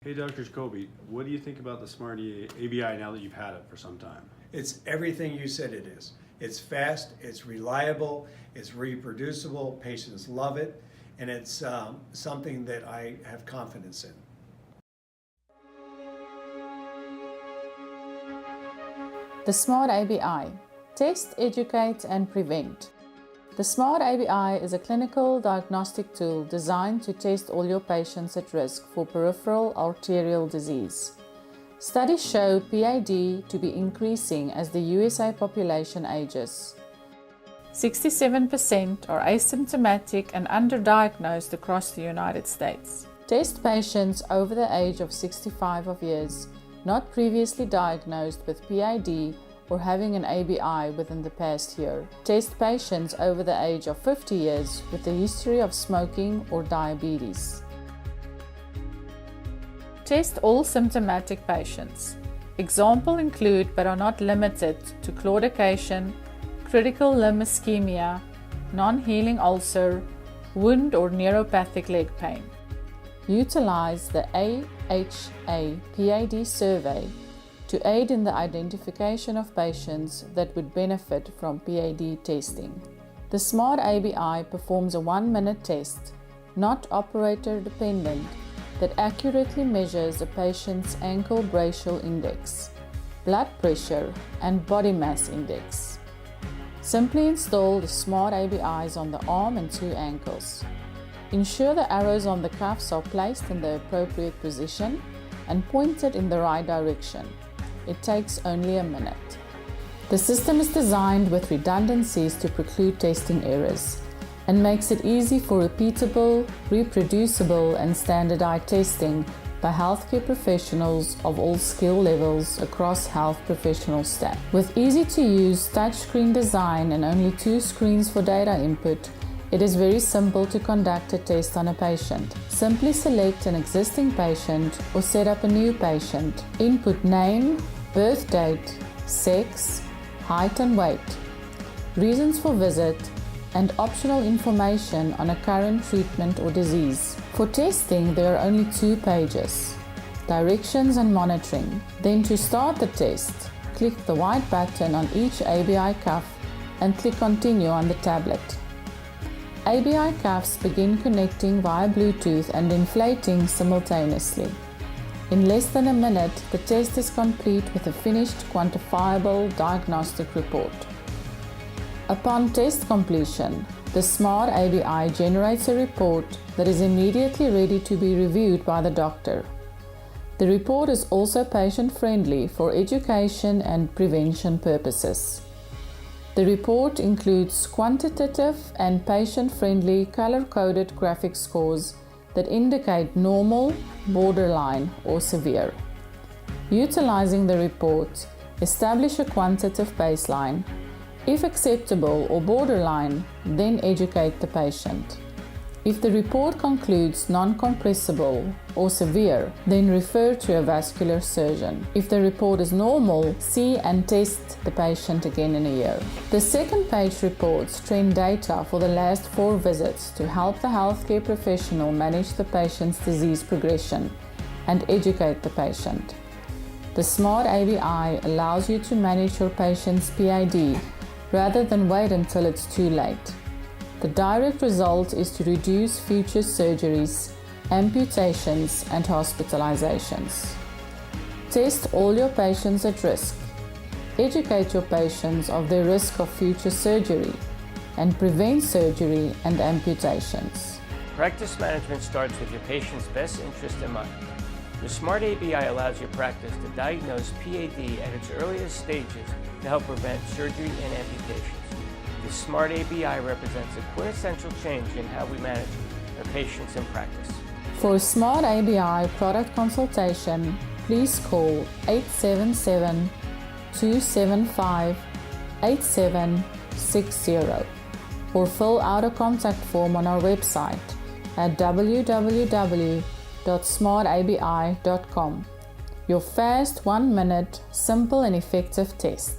Hey, Dr. Jacoby, what do you think about the SMART-ABI now that you've had it for some time? It's everything you said it is. It's fast, it's reliable, it's reproducible, patients love it, and it's something that I have confidence in. The SMART-ABI, Test, Educate and Prevent. The SMART-ABI is a clinical diagnostic tool designed to test all your patients at risk for peripheral arterial disease. Studies show PAD to be increasing as the USA population ages. 67% are asymptomatic and underdiagnosed across the United States. Test patients over the age of 65 years, not previously diagnosed with PAD or having an ABI within the past year. Test patients over the age of 50 years with a history of smoking or diabetes. Test all symptomatic patients. Examples include but are not limited to claudication, critical limb ischemia, non-healing ulcer, wound or neuropathic leg pain. Utilize the AHA PAD survey to aid in the identification of patients that would benefit from PAD testing. The SMART-ABI performs a 1-minute test, not operator dependent, that accurately measures a patient's ankle brachial index, blood pressure, and body mass index. Simply install the SMART-ABIs on the arm and 2 ankles. Ensure the arrows on the cuffs are placed in the appropriate position and pointed in the right direction. It takes only a minute. The system is designed with redundancies to preclude testing errors and makes it easy for repeatable, reproducible, and standardized testing by healthcare professionals of all skill levels across health professional staff. With easy-to-use touchscreen design and only 2 screens for data input, it is very simple to conduct a test on a patient. Simply select an existing patient or set up a new patient. Input name, birth date, sex, height and weight, reasons for visit, and optional information on a current treatment or disease. For testing, there are only 2 pages, directions and monitoring. Then to start the test, click the white button on each ABI cuff and click Continue on the tablet. ABI cuffs begin connecting via Bluetooth and inflating simultaneously. In less than a minute, the test is complete with a finished quantifiable diagnostic report. Upon test completion, the SMART-ABI generates a report that is immediately ready to be reviewed by the doctor. The report is also patient-friendly for education and prevention purposes. The report includes quantitative and patient-friendly color-coded graphic scores that indicate normal, borderline, or severe. Utilizing the report, establish a quantitative baseline. If acceptable or borderline, then educate the patient. If the report concludes non-compressible or severe, then refer to a vascular surgeon. If the report is normal, see and test the patient again in a year. The second page reports trend data for the last 4 visits to help the healthcare professional manage the patient's disease progression and educate the patient. The SMART-ABI allows you to manage your patient's PAD rather than wait until it's too late. The direct result is to reduce future surgeries, amputations, and hospitalizations. Test all your patients at risk. Educate your patients of their risk of future surgery and prevent surgery and amputations. Practice management starts with your patient's best interest in mind. The SMART-ABI allows your practice to diagnose PAD at its earliest stages to help prevent surgery and amputations. The SMART-ABI represents a quintessential change in how we manage our patients in practice. For a SMART-ABI product consultation, please call 877-275-8760 or fill out a contact form on our website at www.smartabi.com. Your fast, 1-minute, simple and effective test.